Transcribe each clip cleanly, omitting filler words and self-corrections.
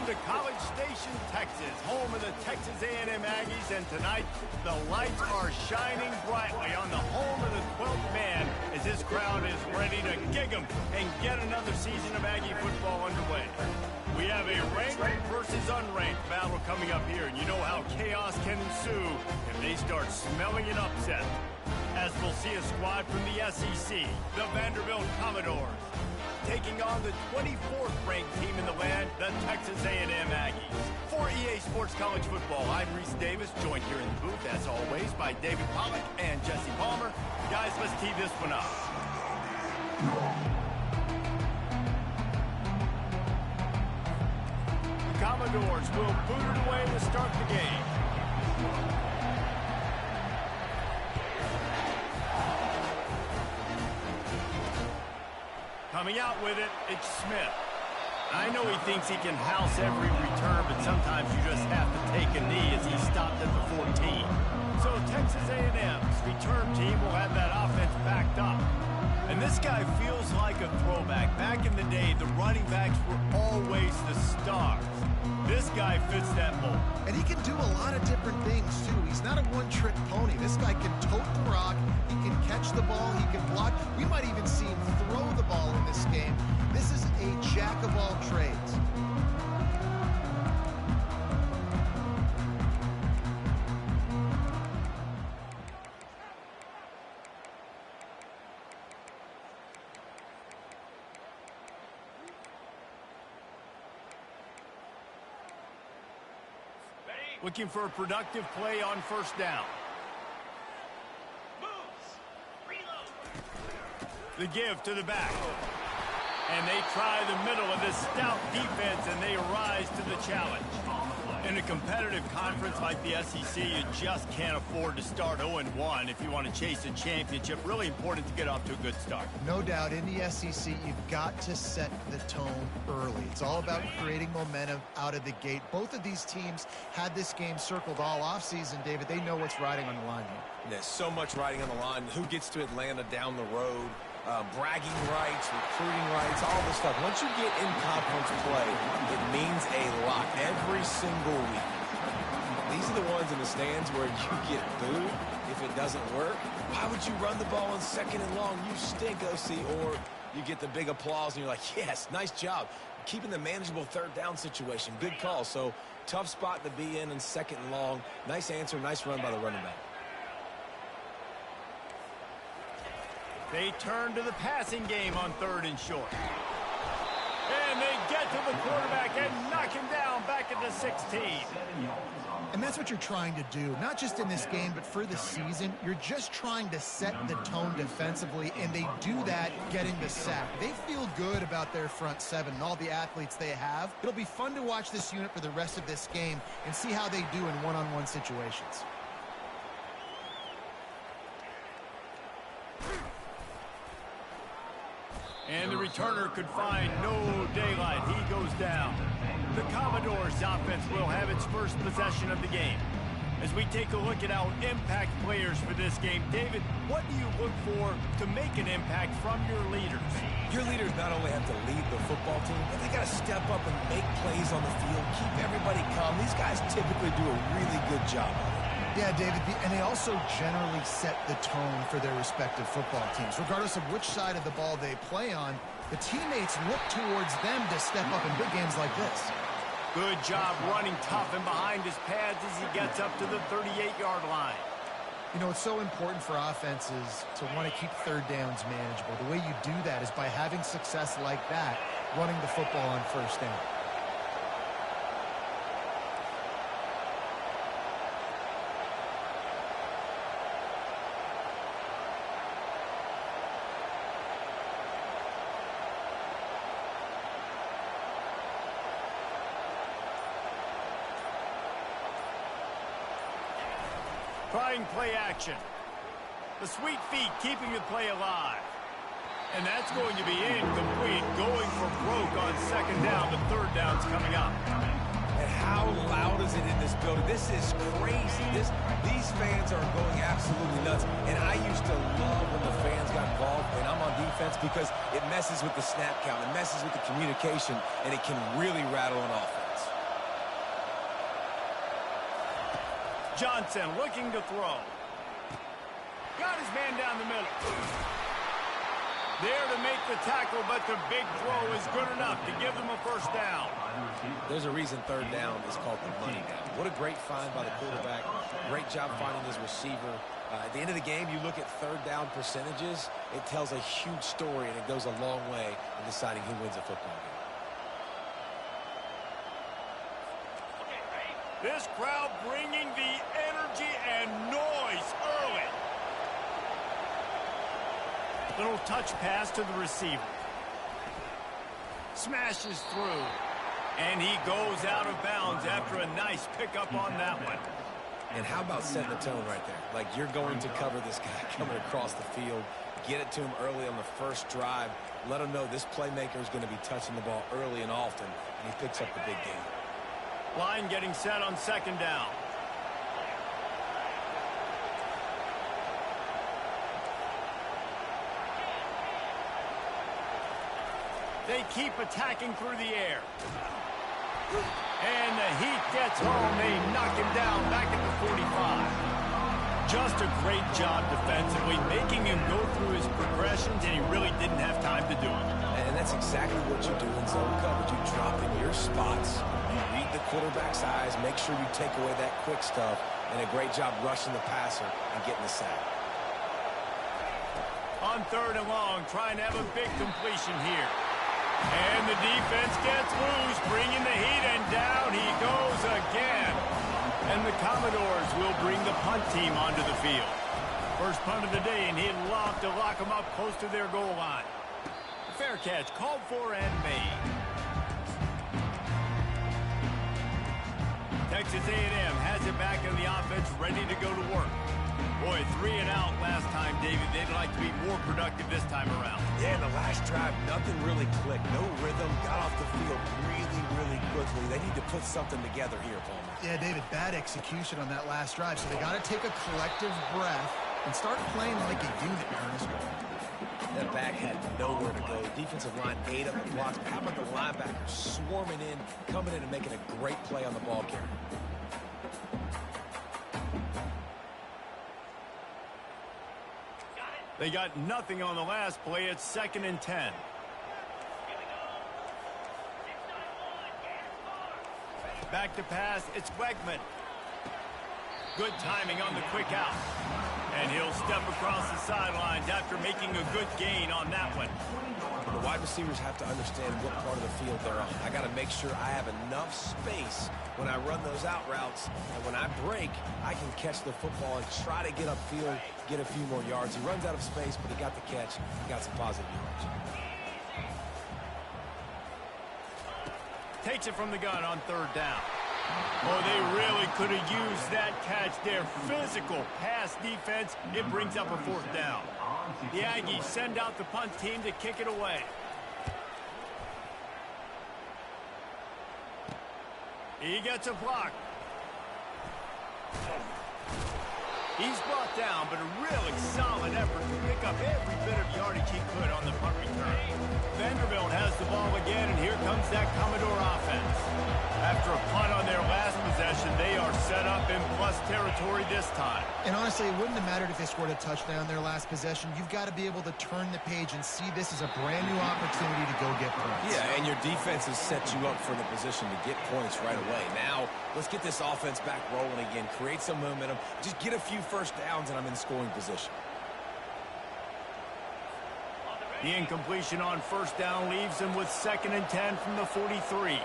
Welcome to College Station, Texas, home of the Texas A&M Aggies, and tonight the lights are shining brightly on the home of the 12th man as this crowd is ready to gig 'em and get another season of Aggie football underway. We have a ranked versus unranked battle coming up here, and you know how chaos can ensue if they start smelling an upset. As we'll see a squad from the SEC, the Vanderbilt Commodores, taking on the 24th ranked team in the land, the Texas A&M Aggies. For EA Sports College Football, I'm Reese Davis, joined here in the booth, as always, by David Pollack and Jesse Palmer. Guys, let's tee this one up. The Commodores will boot it away to start the game. Coming out with it, it's Smith. I know he thinks he can house every return, but sometimes you just have to take a knee as he stopped at the 14. So Texas A&M's return team will have that offense backed up. And this guy feels like a throwback. Back in the day, the running backs were always the stars. This guy fits that mold. And he can do a lot of different things, too. He's not a one-trick pony. This guy can tote the rock, he can catch the ball, he can block. We might even see him throw the ball in this game. This is a jack of all trades. Looking for a productive play on first down. The give to the back. And they try the middle of this stout defense, and they rise to the challenge. In a competitive conference like the SEC, you just can't afford to start 0-1 if you want to chase a championship. Really important to get off to a good start. No doubt, in the SEC, you've got to set the tone early. It's all about creating momentum out of the gate. Both of these teams had this game circled all offseason, David. They know what's riding on the line here. There's so much riding on the line. Who gets to Atlanta down the road? Bragging rights, recruiting rights, all this stuff. Once you get in conference play, it means a lot every single week. These are the ones in the stands where you get booed if it doesn't work. Why would you run the ball on second and long? You stink, OC. Or you get the big applause and you're like, yes, nice job. Keeping the manageable third down situation. Good call. So tough spot to be in second and long. Nice answer, nice run by the running back. They turn to the passing game on third and short. And they get to the quarterback and knock him down back at the 16. And that's what you're trying to do, not just in this game, but for the season. You're just trying to set the tone defensively, and they do that getting the sack. They feel good about their front seven and all the athletes they have. It'll be fun to watch this unit for the rest of this game and see how they do in one-on-one situations. And the returner could find no daylight. He goes down. The Commodores offense will have its first possession of the game. As we take a look at our impact players for this game, David, what do you look for to make an impact from your leaders? Your leaders not only have to lead the football team, but they got to step up and make plays on the field, keep everybody calm. These guys typically do a really good job of it. Yeah, David, and they also generally set the tone for their respective football teams. Regardless of which side of the ball they play on, the teammates look towards them to step up in big games like this. Good job running tough and behind his pads as he gets up to the 38-yard line. You know, it's so important for offenses to want to keep third downs manageable. The way you do that is by having success like that, running the football on first down. Trying play action. The sweet feet keeping the play alive. And that's going to be incomplete. Going for broke on second down. The third down's coming up. And how loud is it in this building? This is crazy. These fans are going absolutely nuts. And I used to love when the fans got involved, and I'm on defense, because it messes with the snap count. It messes with the communication, and it can really rattle an offense. Johnson looking to throw. Got his man down the middle. There to make the tackle, but the big throw is good enough to give them a first down. There's a reason third down is called the money down. What a great find by the quarterback. Great job finding his receiver. At the end of the game, you look at third down percentages. It tells a huge story, and it goes a long way in deciding who wins a football game. This crowd bringing the energy and noise early. Little touch pass to the receiver. Smashes through. And he goes out of bounds after a nice pickup on that one. And how about setting the tone right there? Like, you're going to cover this guy coming across the field. Get it to him early on the first drive. Let him know this playmaker is going to be touching the ball early and often, and he picks up the big game. Line getting set on second down. They keep attacking through the air. And the heat gets home. They knock him down back at the 45. Just a great job defensively, making him go through his progressions, and he really didn't have time to do it. And that's exactly what you do in zone coverage. You drop in your spots. You read the quarterback's eyes. Make sure you take away that quick stuff. And a great job rushing the passer and getting the sack. On third and long, trying to have a big completion here. And the defense gets loose, bringing the heat, and down he goes again. And the Commodores will bring the punt team onto the field. First punt of the day, and he'd love to lock them up close to their goal line. Fair catch, called for and made. Texas A&M has it back in the offense, ready to go to work. Boy, 3 and out last time, David. They'd like to be more productive this time around. Yeah, in the last drive, nothing really clicked. No rhythm. Got off the field really, really quickly. They need to put something together here, Palmer. Yeah, David, bad execution on that last drive. So they got to take a collective breath and start playing like a unit, Ernest. That back had nowhere to go. Defensive line ate up the blocks. How about the linebackers swarming in, coming in and making a great play on the ball carrier? They got nothing on the last play. It's 2nd and 10. Back to pass. It's Wegman. Good timing on the quick out. And he'll step across the sidelines after making a good gain on that one. The wide receivers have to understand what part of the field they're on. I got to make sure I have enough space when I run those out routes. And when I break, I can catch the football and try to get upfield, get a few more yards. He runs out of space, but he got the catch. He got some positive yards. Takes it from the gun on third down. Oh, they really could have used that catch. Their physical pass defense, it brings up a 4th down. The Aggies send out the punt team to kick it away. He gets a block. He's brought down, but a really solid effort to pick up every bit of yardage he could on the punt return. Vanderbilt has the ball again, and here comes that Commodore offense. After a punt on their last possession, they are set up in plus territory this time. And honestly, it wouldn't have mattered if they scored a touchdown their last possession. You've got to be able to turn the page and see this as a brand new opportunity to go get points. Yeah, and your defense has set you up for the position to get points right away. Now, let's get this offense back rolling again. Create some momentum. Just get a few first downs, and I'm in scoring position. The incompletion on first down leaves him with 2nd and 10 from the 43.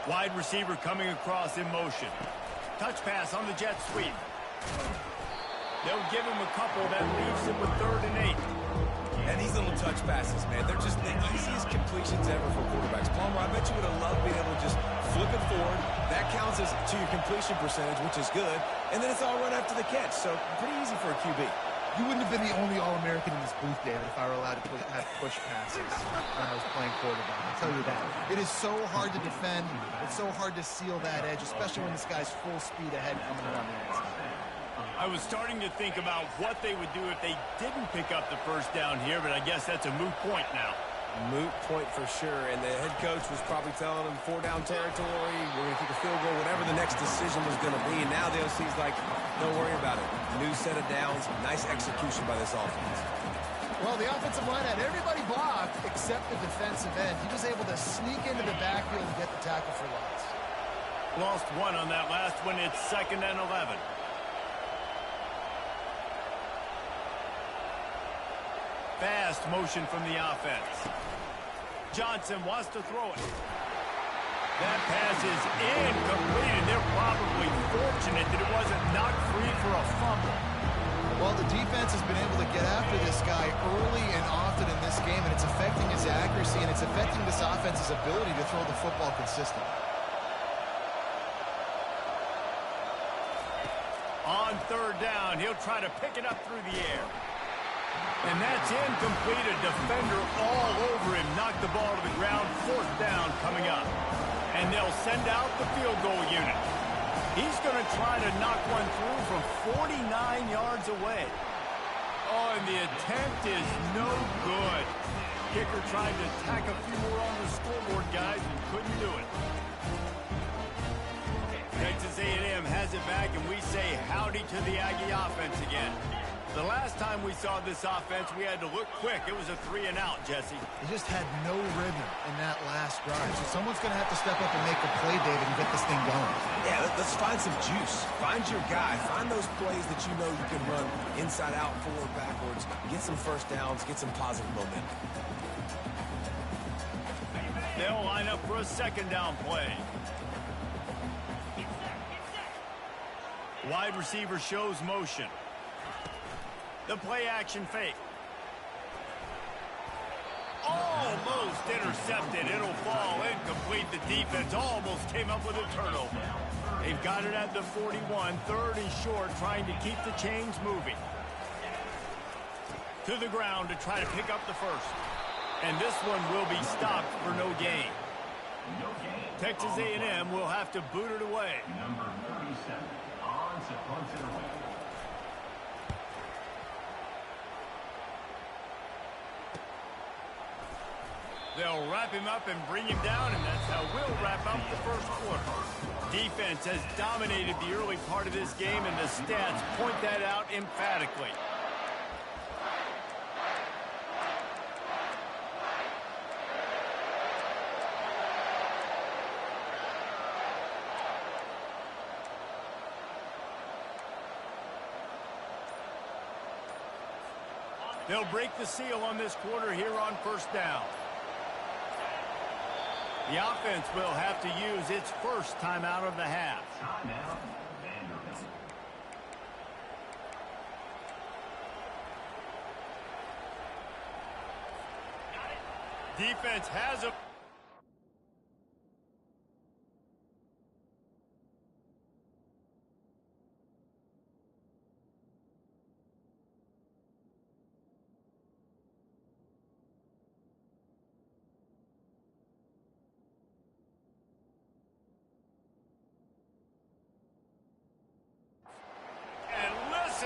Wide receiver coming across in motion. Touch pass on the jet sweep. They'll give him a couple that leaves him with 3rd and 8. And these little touch passes, man, they're just the easiest completions ever for quarterbacks. Palmer, I bet you would have loved being able to just flip it forward. That counts as to your completion percentage, which is good. And then it's all run after the catch. So pretty easy for a QB. You wouldn't have been the only All-American in this booth, David, if I were allowed to have push passes when I was playing quarterback. I'll tell you that. It is so hard to defend. It's so hard to seal that edge, especially when this guy's full speed ahead coming around the inside. I was starting to think about what they would do if they didn't pick up the first down here, but I guess that's a moot point now. Moot point for sure, and the head coach was probably telling them 4-down territory, we're going to kick a field goal, whatever the next decision was going to be, and now the OC's like, don't worry about it. New set of downs, nice execution by this offense. Well, the offensive line had everybody blocked except the defensive end. He was able to sneak into the backfield and get the tackle for loss. Lost one on that last one. It's 2nd and 11. Fast motion from the offense. Johnson wants to throw it. That pass is incomplete, and they're probably fortunate that it wasn't knocked free for a fumble. Well, the defense has been able to get after this guy early and often in this game, and it's affecting his accuracy, and it's affecting this offense's ability to throw the football consistently. On 3rd down, he'll try to pick it up through the air. And that's incomplete. A defender all over him. Knocked the ball to the ground. 4th down coming up. And they'll send out the field goal unit. He's going to try to knock one through from 49 yards away. Oh, and the attempt is no good. Kicker tried to tack a few more on the scoreboard, guys, and couldn't do it. Texas A&M has it back, and we say howdy to the Aggie offense again. The last time we saw this offense, we had to look quick. It was a 3-and-out, Jesse. They just had no rhythm in that last drive. So someone's going to have to step up and make a play, David, and get this thing going. Yeah, let's find some juice. Find your guy. Find those plays that you know you can run inside out, forward, backwards. Get some first downs. Get some positive momentum. They'll line up for a 2nd down play. Wide receiver shows motion. The play action fake. Almost intercepted. It'll fall incomplete. The defense almost came up with a turnover. They've got it at the 41. 3rd and short, trying to keep the chains moving. To the ground to try to pick up the first. And this one will be stopped for no gain. Texas A&M will have to boot it away. Number 37, on to punt it away. They'll wrap him up and bring him down, and that's how we'll wrap up the first quarter. Defense has dominated the early part of this game, and the stats point that out emphatically. They'll break the seal on this quarter here on 1st down. The offense will have to use its first timeout of the half. Timeout, Vanderbilt. Defense has a...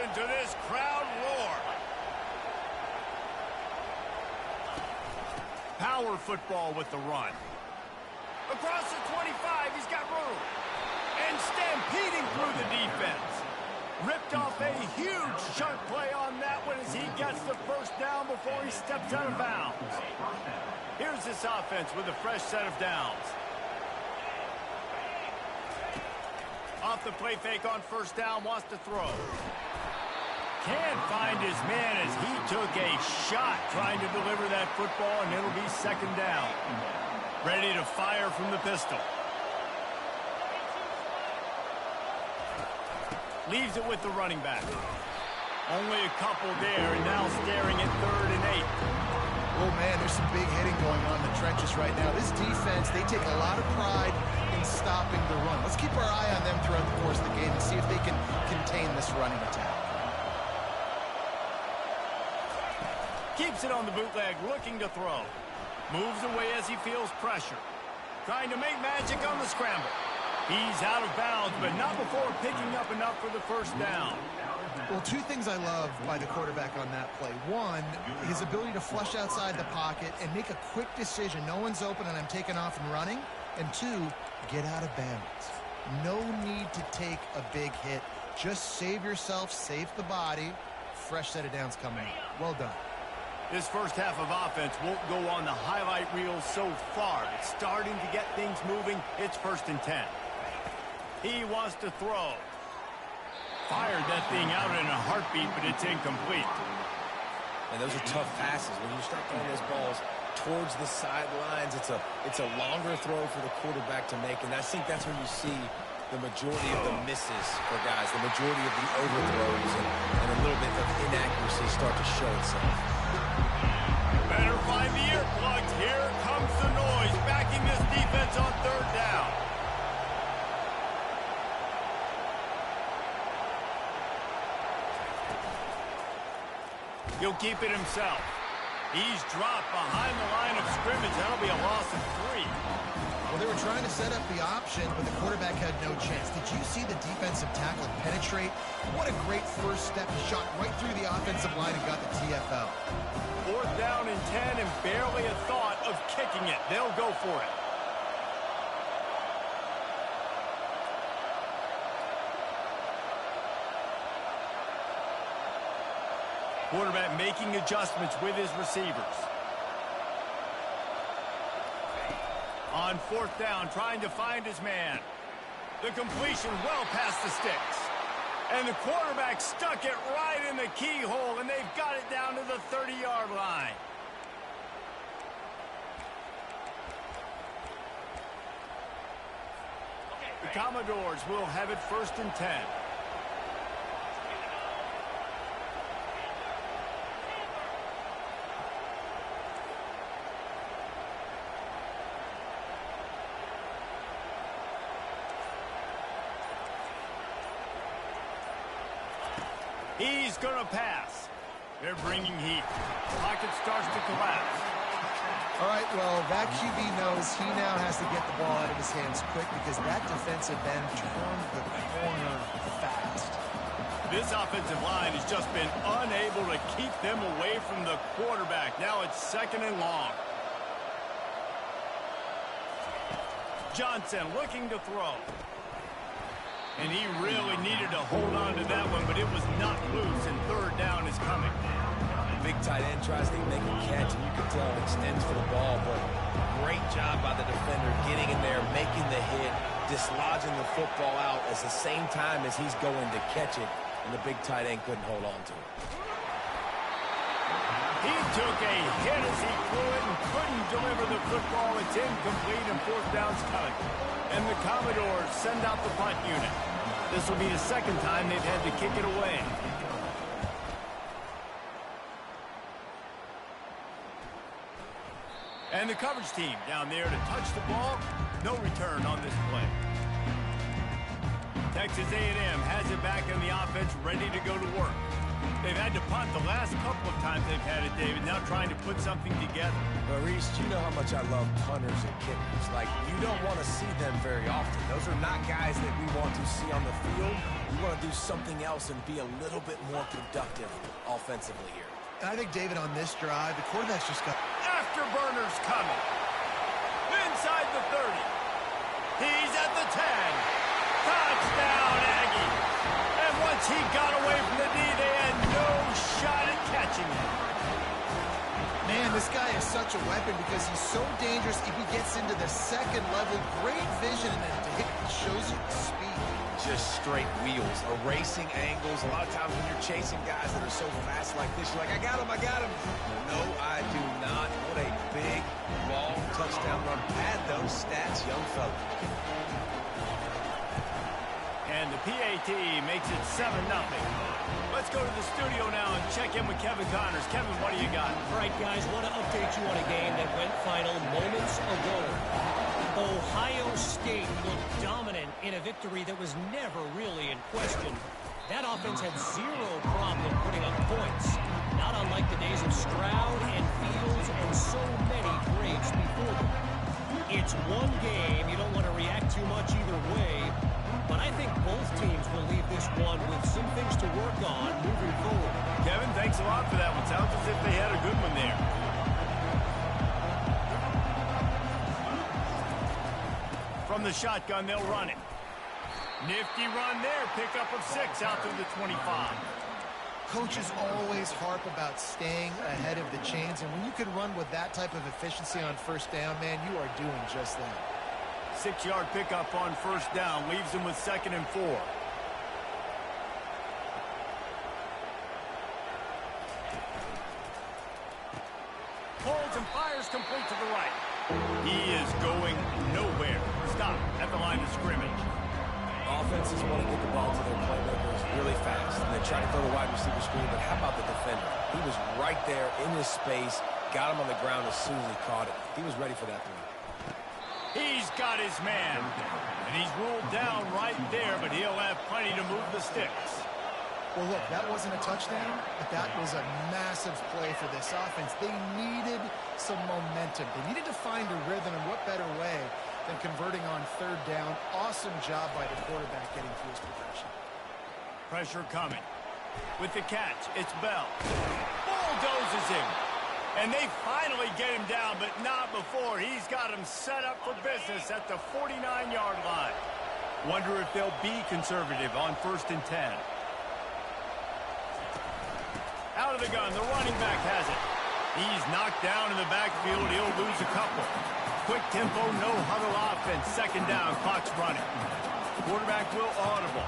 To this crowd roar. Power football with the run. Across the 25, he's got room. And stampeding through the defense. Ripped off a huge chunk play on that one as he gets the first down before he steps out of bounds. Here's this offense with a fresh set of downs. Off the play fake on 1st down, wants to throw. Can't find his man as he took a shot trying to deliver that football, and it'll be 2nd down. Ready to fire from the pistol. Leaves it with the running back. Only a couple there, and now staring at 3rd and 8. Oh, man, there's some big hitting going on in the trenches right now. This defense, they take a lot of pride in stopping the run. Let's keep our eye on them throughout the course of the game and see if they can contain this running attack. Keeps it on the bootleg, looking to throw. Moves away as he feels pressure. Trying to make magic on the scramble. He's out of bounds, but not before picking up enough for the first down. Well, two things I love by the quarterback on that play. One, his ability to flush outside the pocket and make a quick decision. No one's open and I'm taking off and running. And two, get out of bounds. No need to take a big hit. Just save yourself, save the body. Fresh set of downs coming. Well done. This first half of offense won't go on the highlight reel so far. It's starting to get things moving. It's 1st and 10. He wants to throw. Fired that thing out in a heartbeat, but it's incomplete. And those are tough passes. When you start throwing those balls towards the sidelines, it's a longer throw for the quarterback to make, and I think that's when you see the majority of the misses for guys, the majority of the overthrows, and a little bit of inaccuracy start to show itself. Better find the earplugs. Here comes the noise, backing this defense on 3rd down. He'll keep it himself. He's dropped behind the line of scrimmage. That'll be a loss of 3. Well, they were trying to set up the option, but the quarterback had no chance. Did you see the defensive tackle penetrate? What a great first step. He shot right through the offensive line and got the TFL. 4th down and 10, and barely a thought of kicking it. They'll go for it. Quarterback making adjustments with his receivers. On 4th down, trying to find his man. The completion well past the sticks. And the quarterback stuck it right in the keyhole, and they've got it down to the 30-yard line. The Commodores will have it 1st and 10. He's going to pass. They're bringing heat. Pocket starts to collapse. All right, well, that QB knows he now has to get the ball out of his hands quick because that defensive end turned the corner fast. This offensive line has just been unable to keep them away from the quarterback. Now it's 2nd and long. Johnson looking to throw. And he really needed to hold on to that one, but it was not loose, and 3rd down is coming. Big tight end tries to make a catch, and you can tell it extends for the ball, but great job by the defender getting in there, making the hit, dislodging the football out at the same time as he's going to catch it, and the big tight end couldn't hold on to it. He took a hit as he threw it and couldn't deliver the football. It's incomplete, and 4th down's coming. And the Commodores send out the punt unit. This will be the 2nd time they've had to kick it away. And the coverage team down there to touch the ball. No return on this play. Texas A&M has it back in the offense, ready to go to work. They've had to punt the last couple of times they've had it, David. Now trying to put something together. Well, Reese, you know how much I love punters and kickers. Like, you don't want to see them very often. Those are not guys that we want to see on the field. We want to do something else and be a little bit more productive offensively here. And I think, David, on this drive, the quarterback's just got... Afterburners coming. Inside the 30. He's at the 10. Touchdown, Aggie. And once he got away from the knee, they had no shot at catching him. Man, this guy is such a weapon because he's so dangerous. If he gets into the 2nd level, great vision, and then it shows you the speed. Just straight wheels, erasing angles. A lot of times when you're chasing guys that are so fast like this, you're like, I got him, I got him. No, I do not. What a big, long touchdown run. Pad those stats, young fella. And the PAT makes it 7-0. Let's go to the studio now and check in with Kevin Connors. Kevin, what do you got? All right, guys, want to update you on a game that went final moments ago. Ohio State looked dominant in a victory that was never really in question. That offense had zero problem putting up points, not unlike the days of Stroud and Fields and so many greats before them. It's one game. You don't want to react too much either way, but I think both teams will leave this one with some things to work on thanks a lot for that one. Sounds as if they had a good one there. From the shotgun, they'll run it. Nifty run there. Pickup of 6 out through the 25. Coaches always harp about staying ahead of the chains, and when you can run with that type of efficiency on first down, man, you are doing just that. 6-yard pickup on first down. Leaves them with 2nd and 4. Holds and fires complete to the right. He is going nowhere. Stop at the line of scrimmage. Offenses want to get the ball to their playmakers really fast, and they try to throw the wide receiver screen, but how about the defender? He was right there in his space, got him on the ground as soon as he caught it. He was ready for that play. He's got his man, and he's ruled down right there, but he'll have plenty to move the sticks. Well, look, that wasn't a touchdown, but that was a massive play for this offense. They needed some momentum. They needed to find a rhythm, and what better way than converting on 3rd down. Awesome job by the quarterback getting through his progression. Pressure coming. With the catch, it's Bell. Bulldozes him. And they finally get him down, but not before. He's got him set up for business at the 49-yard line. Wonder if they'll be conservative on 1st and 10. Out of the gun, the running back has it. He's knocked down in the backfield. He'll lose a couple. Quick tempo, no huddle offense. 2nd down, clock's running. Quarterback will audible.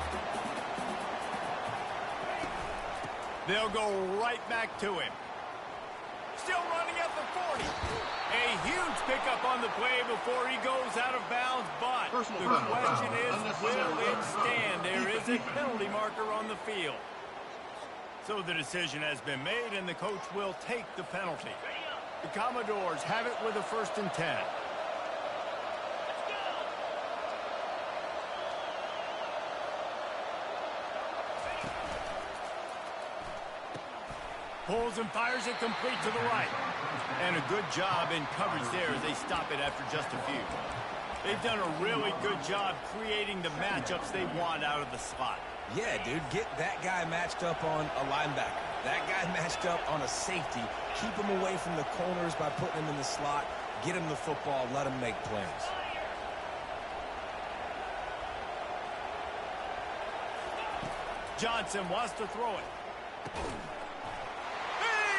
They'll go right back to him. Still running at the 40. A huge pickup on the play before he goes out of bounds, but the question is, will it stand? There is a penalty marker on the field. So the decision has been made, and the coach will take the penalty. The Commodores have it with a 1st and 10. Pulls and fires it complete to the right. And a good job in coverage there as they stop it after just a few. They've done a really good job creating the matchups they want out of the slot. Yeah, dude, get that guy matched up on a linebacker. That guy matched up on a safety. Keep him away from the corners by putting him in the slot. Get him the football. Let him make plays. Johnson wants to throw it.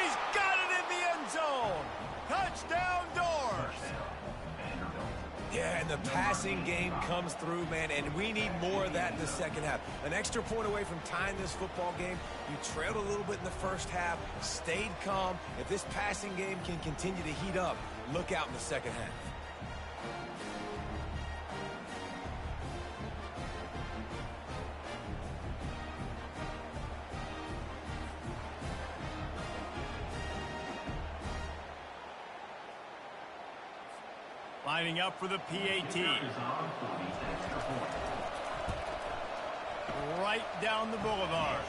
He's got it in the end zone. Touchdown Doors. Yeah, and the passing game comes through, man, and we need more of that in the second half. An extra point away from tying this football game. You trailed a little bit in the first half, stayed calm. If this passing game can continue to heat up, look out in the second half. Lining up for the PAT. Right down the boulevard.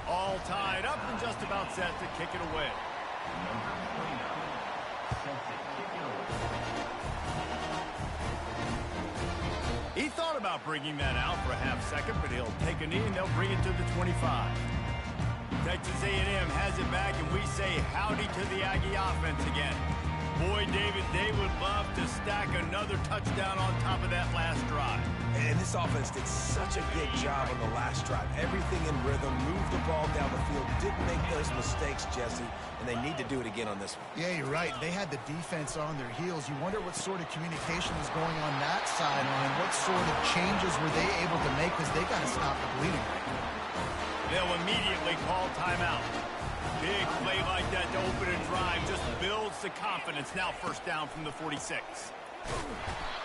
All tied up and just about set to kick it away. He thought about bringing that out for a half second, but he'll take a knee and they'll bring it to the 25. Texas A&M has it back, and we say howdy to the Aggie offense again. Boy, David, they would love to stack another touchdown on top of that last drive. And this offense did such a good job on the last drive. Everything in rhythm, moved the ball down the field, didn't make those mistakes, Jesse, and they need to do it again on this one. Yeah, you're right. They had the defense on their heels. You wonder what sort of communication is going on that sideline. What sort of changes were they able to make, because they got to stop the bleeding right now. They'll immediately call timeout. Big play like that to open a drive just builds the confidence. Now 1st down from the 46.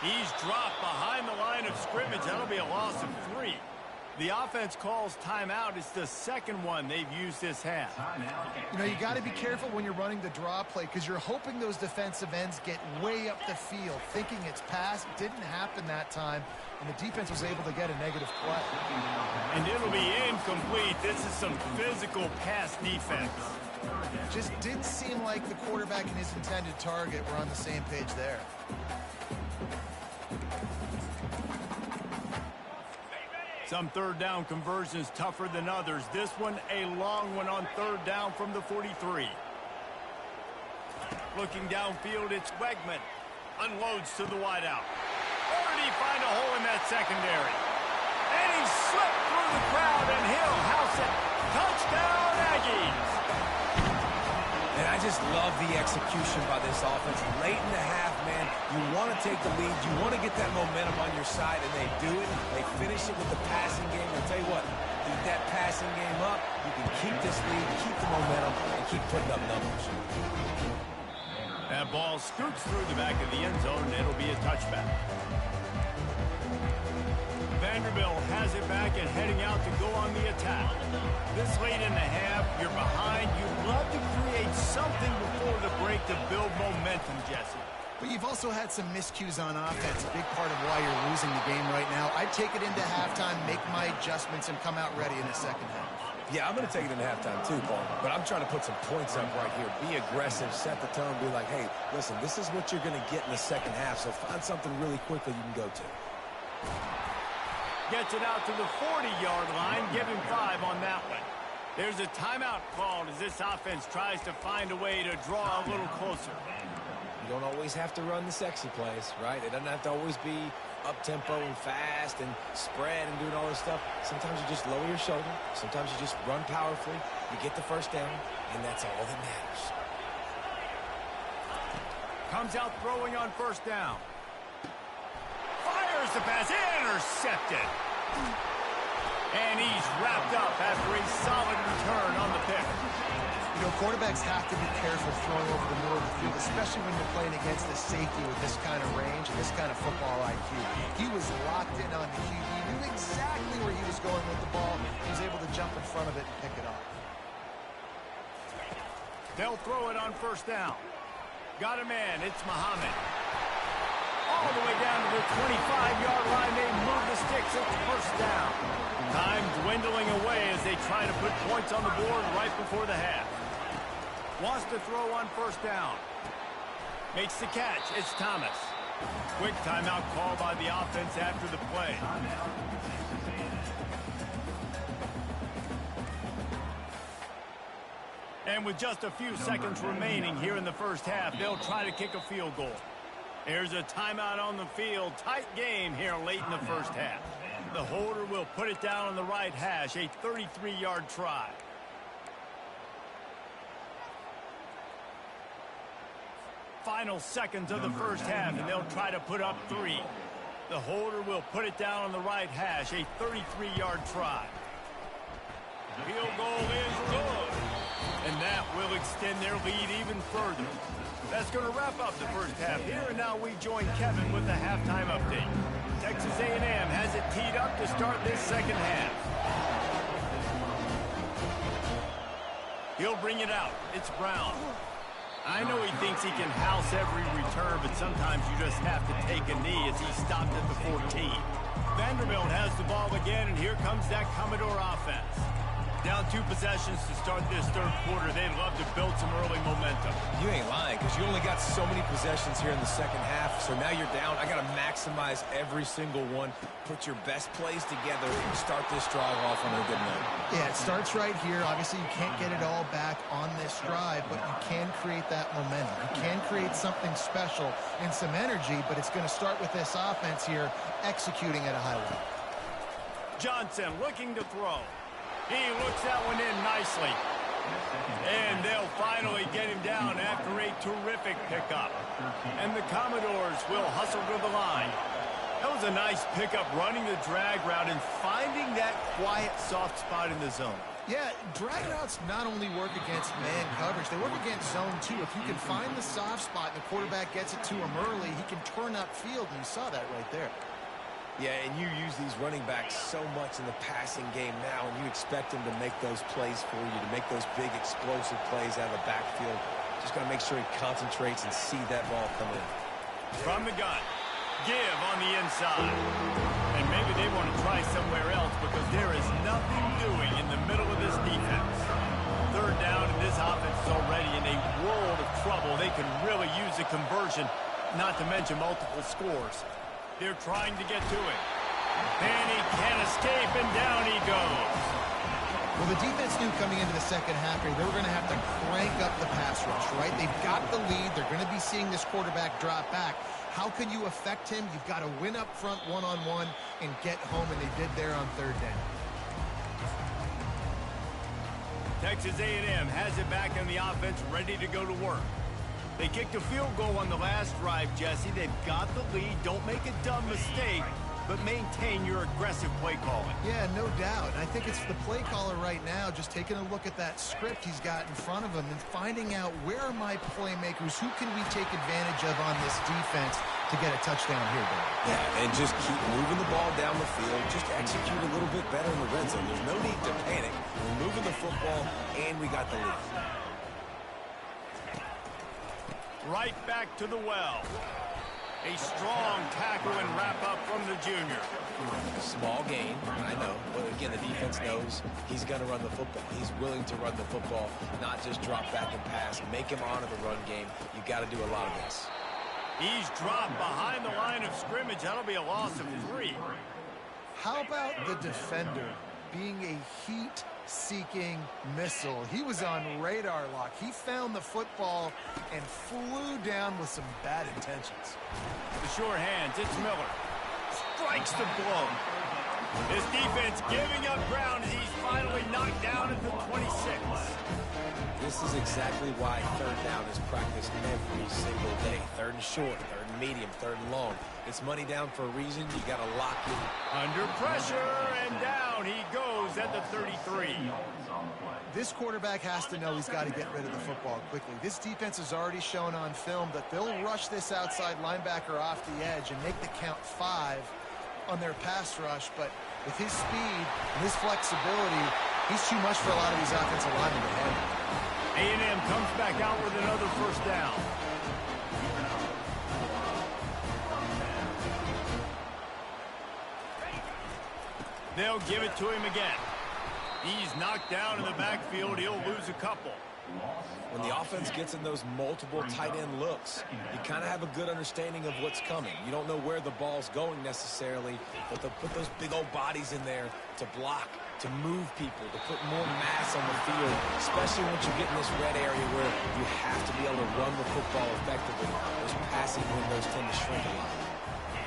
He's dropped behind the line of scrimmage. That'll be a loss of 3. The offense calls timeout. It's the 2nd one they've used this half. You know, you got to be careful when you're running the draw play, because you're hoping those defensive ends get way up the field, thinking it's pass. Didn't happen that time, and the defense was able to get a negative play. And it'll be incomplete. This is some physical pass defense. Just didn't seem like the quarterback and his intended target were on the same page there. Some third down conversions tougher than others. This one a long one on third down from the 43. Looking downfield, it's Wegman. Unloads to the wideout. Or did he find a hole in that secondary? And he slipped through the crowd, and he'll house it. Touchdown, Aggies! And I just love the execution by this offense. Late in the half, man, you want to take the lead. You want to get that momentum on your side, and they do it. They finish it with the passing game. I'll tell you what, keep that passing game up. You can keep this lead, keep the momentum, and keep putting up numbers. That ball scoots through the back of the end zone, and it'll be a touchback. Vanderbilt has it back and heading out to go on the attack. This late in the half, you're behind. You'd love to create something before the break to build momentum, Jesse. But you've also had some miscues on offense, a big part of why you're losing the game right now. I'd take it into halftime, make my adjustments, and come out ready in the second half. Yeah, I'm going to take it into halftime too, Paul. But I'm trying to put some points up right here. Be aggressive, set the tone, be like, hey, listen, this is what you're going to get in the second half, so find something really quickly you can go to. Gets it out to the 40-yard line. Give him 5 on that one. There's a timeout called as this offense tries to find a way to draw a little closer. You don't always have to run the sexy plays, right? It doesn't have to always be up-tempo and fast and spread and doing all this stuff. Sometimes you just lower your shoulder. Sometimes you just run powerfully. You get the first down, and that's all that matters. Comes out throwing on first down. Fires the pass, intercepted. And he's wrapped up after a solid return on the pick. You know, quarterbacks have to be careful throwing over the middle of the field, especially when you're playing against the safety with this kind of range and this kind of football IQ. He was locked in on the QB, knew exactly where he was going with the ball. He was able to jump in front of it and pick it up. They'll throw it on first down. Got a man, it's Muhammad. All the way down to the 25-yard line. They move the sticks at the first down. Time dwindling away as they try to put points on the board right before the half. Wants to throw on first down. Makes the catch. It's Thomas. Quick timeout call by the offense after the play. And with just a few seconds remaining here in the first half, they'll try to kick a field goal. There's a timeout on the field. Tight game here late in the first half. The holder will put it down on the right hash, a 33-yard try. Final seconds of the first half, and they'll try to put up 3. The holder will put it down on the right hash, a 33-yard try. Field goal is good. And that will extend their lead even further. That's going to wrap up the first half here, and now we join Kevin with the halftime update. Texas A&M has it teed up to start this second half. He'll bring it out. It's Brown. I know he thinks he can house every return, but sometimes you just have to take a knee as he stopped at the 14. Vanderbilt has the ball again, and here comes that Commodore offense. Down 2 possessions to start this third quarter. They'd love to build some early momentum. You ain't lying, because you only got so many possessions here in the second half, so now you're down. I got to maximize every single one, put your best plays together, and start this drive off on a good note. Yeah, it starts right here. Obviously, you can't get it all back on this drive, but you can create that momentum. You can create something special and some energy, but it's going to start with this offense here executing at a high level. Johnson looking to throw. He looks that one in nicely. And they'll finally get him down after a terrific pickup. And the Commodores will hustle to the line. That was a nice pickup, running the drag route and finding that quiet, soft spot in the zone. Yeah, drag routes not only work against man coverage, they work against zone too. If you can find the soft spot and the quarterback gets it to him early, he can turn upfield, and you saw that right there. Yeah, and you use these running backs so much in the passing game now, and you expect them to make those plays for you, to make those big explosive plays out of the backfield. Just got to make sure he concentrates and see that ball come in. From the gun, give on the inside. And maybe they want to try somewhere else because there is nothing doing in the middle of this defense. Third down, and this offense is already in a world of trouble. They can really use a conversion, not to mention multiple scores. They're trying to get to it. And he can't escape, and down he goes. Well, the defense knew coming into the second half here they were going to have to crank up the pass rush, right? They've got the lead. They're going to be seeing this quarterback drop back. How can you affect him? You've got to win up front one-on-one and get home, and they did there on third down. Texas A&M has it back in the offense, ready to go to work. They kicked a field goal on the last drive, Jesse. They've got the lead. Don't make a dumb mistake, but maintain your aggressive play calling. Yeah, no doubt. And I think it's the play caller right now just taking a look at that script he's got in front of him and finding out where are my playmakers, who can we take advantage of on this defense to get a touchdown here, Dave. Yeah, and just keep moving the ball down the field. Just execute a little bit better in the red zone. There's no need to panic. We're moving the football, and we got the lead. Right back to the well. A strong tackle and wrap-up from the junior. A small gain, I know. But again, the defense knows he's going to run the football. He's willing to run the football, not just drop back and pass. Make him honor the run game. You got to do a lot of this. He's dropped behind the line of scrimmage. That'll be a loss of 3. How about the defender being a heat-seeking missile? He was on radar lock. He found the football and flew down with some bad intentions. The sure hands, it's Miller. Strikes the blow. His defense giving up ground as he's finally knocked down at the 26. This is exactly why third down is practiced every single day. Third and short, third and medium, third and long. It's money down for a reason. You got to lock in. Under pressure, and down he goes at the 33. This quarterback has to know he's got to get rid of the football quickly. This defense has already shown on film that they'll rush this outside linebacker off the edge and make the count 5 on their pass rush, but with his speed and his flexibility, he's too much for a lot of these offensive linemen to handle. A&M comes back out with another first down. They'll give it to him again. He's knocked down in the backfield. He'll lose a couple. When the offense gets in those multiple tight end looks, you kind of have a good understanding of what's coming. You don't know where the ball's going necessarily, but they'll put those big old bodies in there to block, to move people, to put more mass on the field, especially once you get in this red area where you have to be able to run the football effectively. Those passing windows tend to shrink a lot.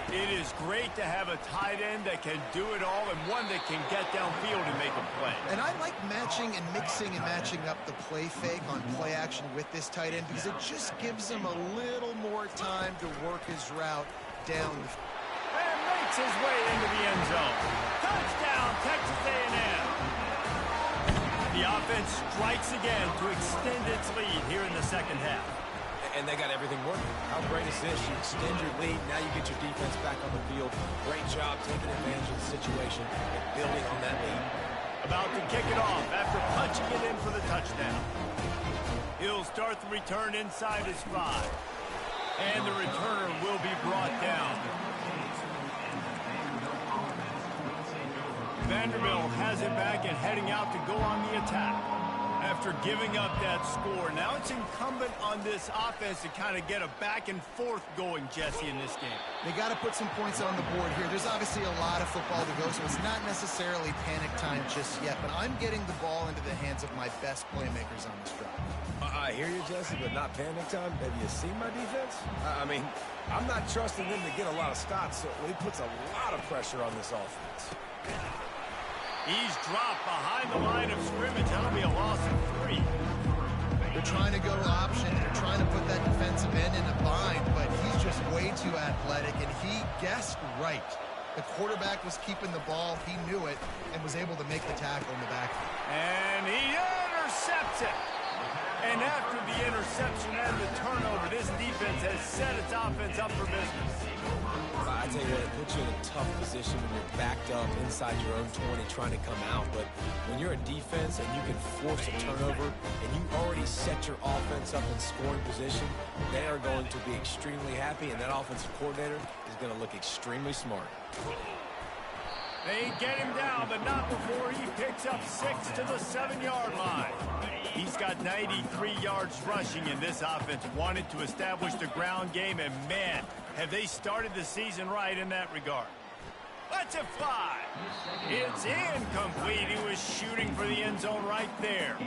It is great to have a tight end that can do it all and one that can get downfield and make a play. And I like matching and mixing and matching up the play fake on play action with this tight end because it just gives him a little more time to work his route down. And makes his way into the end zone. Touchdown, Texas A&M. The offense strikes again to extend its lead here in the second half. And they got everything working. How great is this? You extend your lead. Now you get your defense back on the field. Great job taking advantage of the situation and building on that lead. About to kick it off after punching it in for the touchdown. He'll start the return inside his 5. And the returner will be brought down. Vanderbilt has it back and heading out to go on the attack. After giving up that score, now it's incumbent on this offense to kind of get a back and forth going, Jesse, in this game. They got to put some points on the board here. There's obviously a lot of football to go, so it's not necessarily panic time just yet, but I'm getting the ball into the hands of my best playmakers on this drive. I hear you, Jesse, but not panic time. Have you seen my defense? I mean, I'm not trusting them to get a lot of stops, so he puts a lot of pressure on this offense. He's dropped behind the line of scrimmage. That'll be a loss of 3. They're trying to go option. They're trying to put that defensive end in a bind, but he's just way too athletic, and he guessed right. The quarterback was keeping the ball. He knew it and was able to make the tackle in the backfield. And he intercepts it. And after the interception and the turnover, this defense has set its offense up for business. I tell you what, it puts you in a tough position when you're backed up inside your own 20 trying to come out. But when you're a defense and you can force a turnover and you already set your offense up in scoring position, they are going to be extremely happy, and that offensive coordinator is going to look extremely smart. They get him down, but not before he picks up 6 to the 7-yard line. He's got 93 yards rushing, and this offense wanted to establish the ground game, and man, have they started the season right in that regard. Lets it fly. It's incomplete. He was shooting for the end zone right there.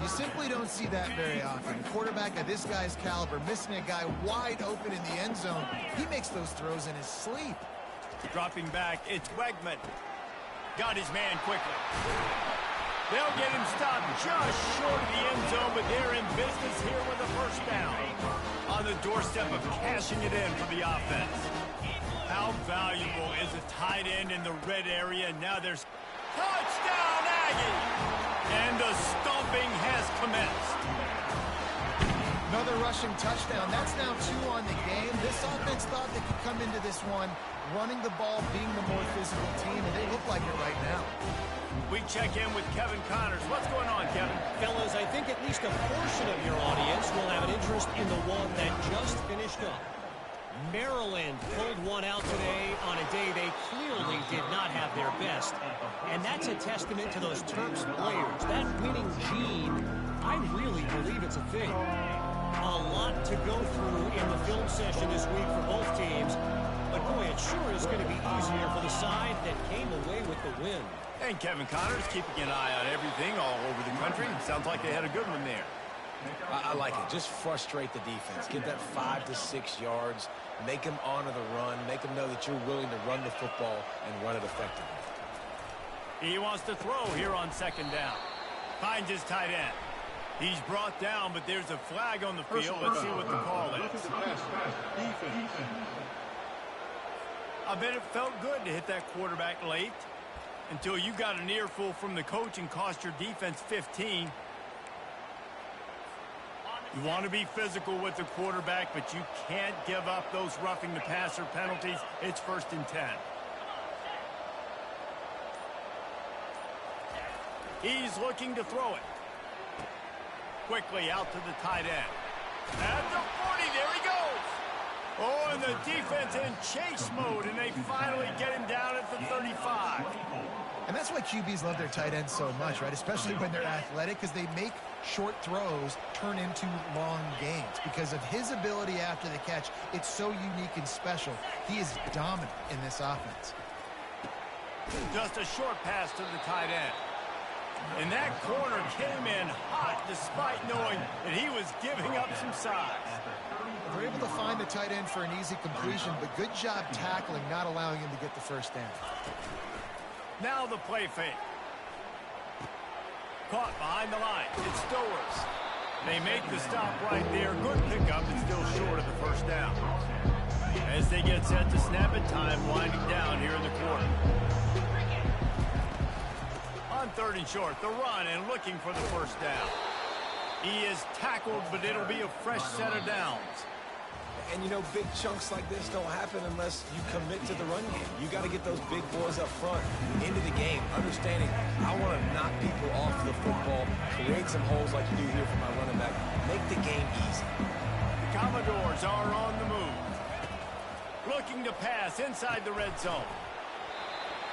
You simply don't see that very often. A quarterback of this guy's caliber missing a guy wide open in the end zone. He makes those throws in his sleep. Dropping back, it's Wegman. Got his man quickly. They'll get him stopped just short of the end zone, but they're in business here with a first down. On the doorstep of cashing it in for the offense. How valuable is a tight end in the red area? Now there's touchdown, Aggie! And the stomping has commenced. Another rushing touchdown. That's now 2 on the game. This offense thought they could come into this one running the ball, being the more physical team, and they look like it right now. We check in with Kevin Connors. What's going on, Kevin? Fellas, I think at least a portion of your audience will have an interest in the one that just finished up. Maryland pulled one out today on a day they clearly did not have their best. And that's a testament to those Terps players. That winning gene, I really believe it's a thing. A lot to go through in the film session this week for both teams. But boy, it sure is going to be easier for the side that came away with the win. And Kevin Connors keeping an eye on everything all over the country. Sounds like they had a good one there. I like it. Just frustrate the defense. Get that 5 to 6 yards. Make them honor the run. Make them know that you're willing to run the football and run it effectively. He wants to throw here on second down. Finds his tight end. He's brought down, but there's a flag on the field. Let's see what the call is. I bet it felt good to hit that quarterback late until you got an earful from the coach and cost your defense 15. You want to be physical with the quarterback, but you can't give up those roughing the passer penalties. It's 1st and 10. He's looking to throw it. Quickly out to the tight end. At the 40, there he goes. Oh, and the defense in chase mode, and they finally get him down at the 35. And that's why QBs love their tight ends so much, right? Especially when they're athletic, because they make short throws turn into long gains. Because of his ability after the catch, it's so unique and special. He is dominant in this offense. Just a short pass to the tight end. And that corner came in hot despite knowing that he was giving up some size. They're able to find the tight end for an easy completion, but good job tackling, not allowing him to get the first down. Now the play fake. Caught behind the line. It's Stowers. They make the stop right there. Good pickup, but still short of the first down. As they get set to snap it, time winding down here in the quarter. On 3rd and short, the run and looking for the first down. He is tackled, but it'll be a fresh set of downs. And, you know, big chunks like this don't happen unless you commit to the run game. You got to get those big boys up front into the game, understanding I want to knock people off the football, create some holes like you do here for my running back, make the game easy. The Commodores are on the move. Looking to pass inside the red zone.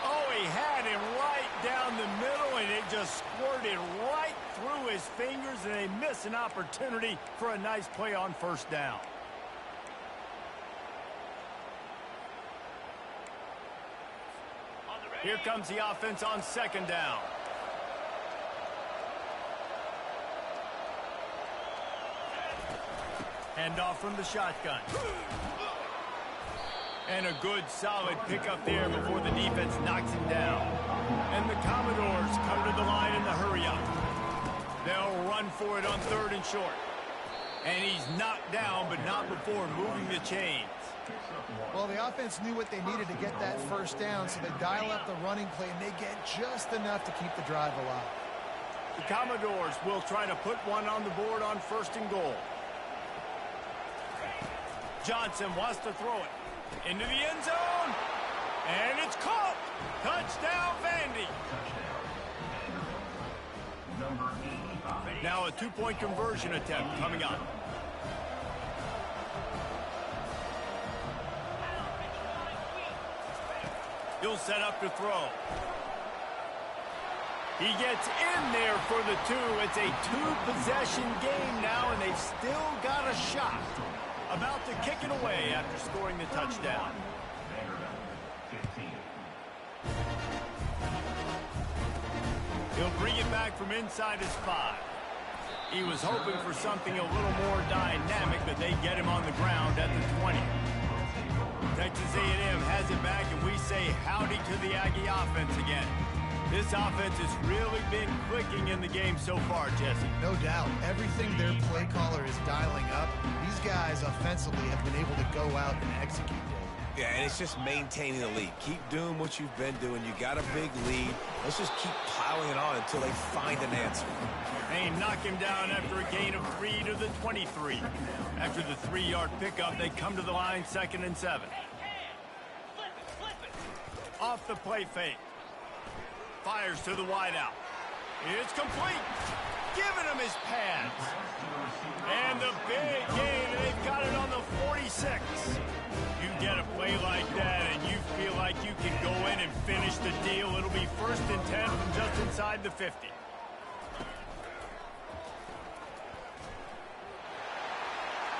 Oh, he had him right down the middle, and it just squirted right through his fingers, and they miss an opportunity for a nice play on first down. Here comes the offense on 2nd down. Handoff from the shotgun. And a good, solid pickup there before the defense knocks him down. And the Commodores come to the line in the hurry-up. They'll run for it on 3rd and short. And he's knocked down, but not before moving the chains. Well, the offense knew what they needed to get that first down, so they dial up the running play, and they get just enough to keep the drive alive. The Commodores will try to put one on the board on 1st and goal. Johnson wants to throw it. Into the end zone. And it's caught. Touchdown, Vandy. Now a 2-point conversion attempt coming up. He'll set up to throw. He gets in there for the 2. It's a 2-possession game now, and they've still got a shot. About to kick it away after scoring the touchdown. He'll bring it back from inside his 5. He was hoping for something a little more dynamic, but they get him on the ground at the 20. Texas A&M has it back, and we say howdy to the Aggie offense again. This offense has really been clicking in the game so far, Jesse. No doubt. Everything their play caller is dialing up, these guys offensively have been able to go out and execute. Yeah, and it's just maintaining the lead. Keep doing what you've been doing. You got a big lead. Let's just keep piling it on until they find an answer. They knock him down after a gain of 3 to the 23. After the 3-yard pickup, they come to the line 2nd and 7. Off the play fake. Fires to the wideout. It's complete. Giving him his pads. And the big gain, and they've got it on the 46. You get a play like that, and you feel like you can go in and finish the deal. It'll be 1st and 10 from just inside the 50.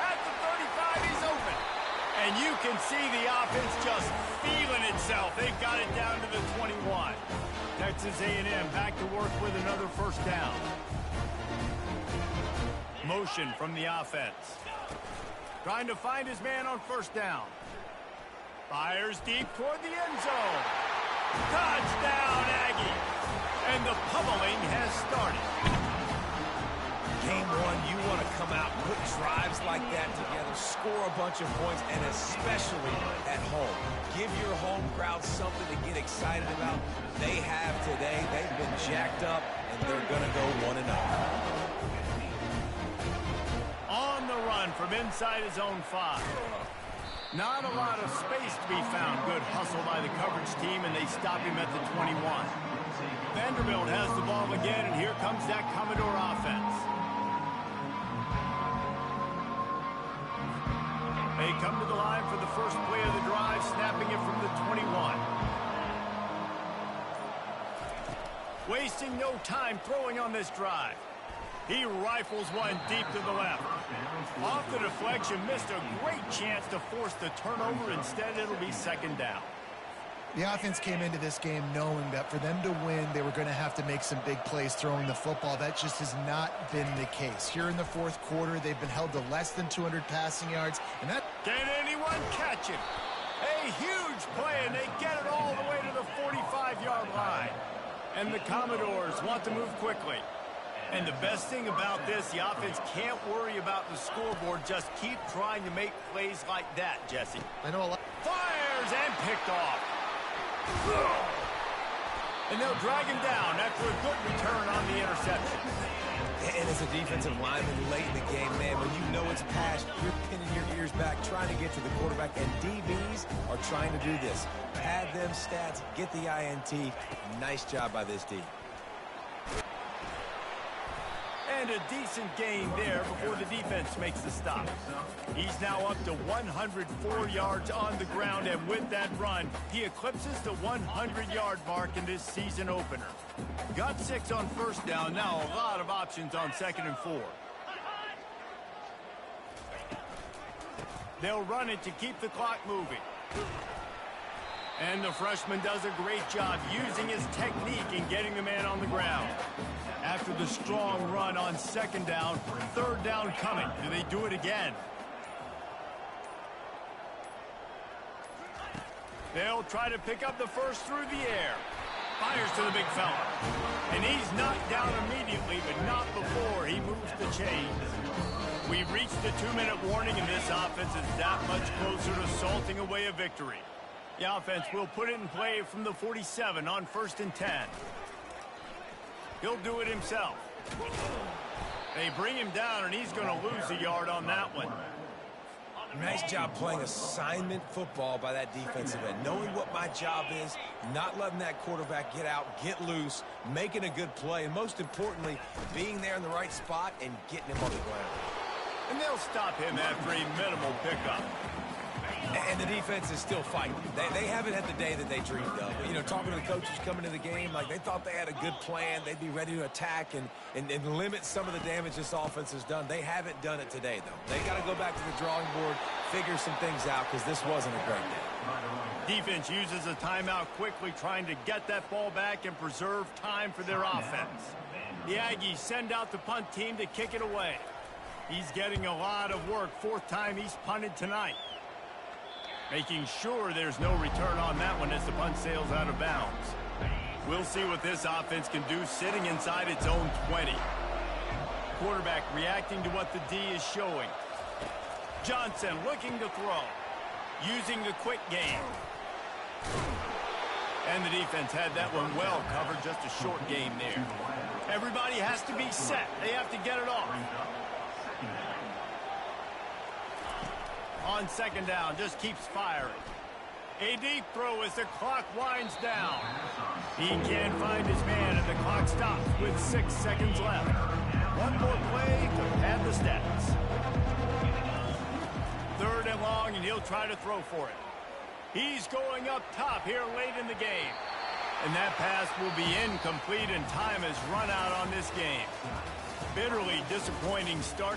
At the 35, he's open. And you can see the offense just feeling itself. They've got it down to the 21. Texas A&M back to work with another 1st down. Motion from the offense. Trying to find his man on 1st down. Fires deep toward the end zone. Touchdown, Aggie. And the pummeling has started. Game 1, you want to come out, put drives like that together, score a bunch of points, and especially at home. Give your home crowd something to get excited about. They have today. They've been jacked up, and they're going to go 1-0. On the run from inside his own 5. Not a lot of space to be found. Good hustle by the coverage team, and they stop him at the 21. Vanderbilt has the ball again, and here comes that Commodore offense. They come to the line for the first play of the drive, snapping it from the 21. Wasting no time throwing on this drive. He rifles one deep to the left. Off the deflection, missed a great chance to force the turnover. Instead, it'll be 2nd down. The offense came into this game knowing that for them to win, they were going to have to make some big plays throwing the football. That just has not been the case. Here in the 4th quarter, they've been held to less than 200 passing yards. And that... Can anyone catch it? A huge play, and they get it all the way to the 45-yard line. And the Commodores want to move quickly. And the best thing about this, the offense can't worry about the scoreboard. Just keep trying to make plays like that, Jesse. I know a lot. Fires and picked off. And they'll drag him down after a good return on the interception. And as a defensive lineman late in the game, man, when you know it's past, you're pinning your ears back, trying to get to the quarterback. And DBs are trying to do this. Pad them stats, get the INT. Nice job by this D. And a decent gain there before the defense makes the stop. He's now up to 104 yards on the ground, and with that run, he eclipses the 100-yard mark in this season opener. Got 6 on 1st down, now a lot of options on 2nd and 4. They'll run it to keep the clock moving. And the freshman does a great job using his technique and getting the man on the ground. After the strong run on 2nd down, 3rd down coming. Do they do it again? They'll try to pick up the first through the air. Fires to the big fella. And he's knocked down immediately, but not before he moves the chains. We've reached the 2-minute warning, and this offense is that much closer to salting away a victory. The offense will put it in play from the 47 on 1st and 10. He'll do it himself. They bring him down, and he's going to lose a yard on that one. Nice job playing assignment football by that defensive end. Knowing what my job is, not letting that quarterback get out, get loose, making a good play, and most importantly, being there in the right spot and getting him on the ground. And they'll stop him after a minimal pickup. And the defense is still fighting. They haven't had the day that they dreamed of. You know, talking to the coaches coming to the game, like they thought they had a good plan. They'd be ready to attack and limit some of the damage this offense has done. They haven't done it today, though. They got to go back to the drawing board, figure some things out, because this wasn't a great day. Defense uses a timeout quickly, trying to get that ball back and preserve time for their offense. The Aggies send out the punt team to kick it away. He's getting a lot of work. Fourth time he's punted tonight. Making sure there's no return on that one as the punt sails out of bounds. We'll see what this offense can do sitting inside its own 20. Quarterback reacting to what the D is showing. Johnson looking to throw. Using the quick game. And the defense had that one well covered. Just a short game there. Everybody has to be set. They have to get it off. On second down, just keeps firing. A deep throw as the clock winds down. He can't find his man, and the clock stops with 6 seconds left. One more play to pad the stats. Third and long, and he'll try to throw for it. He's going up top here late in the game. And that pass will be incomplete, and time has run out on this game. Bitterly disappointing start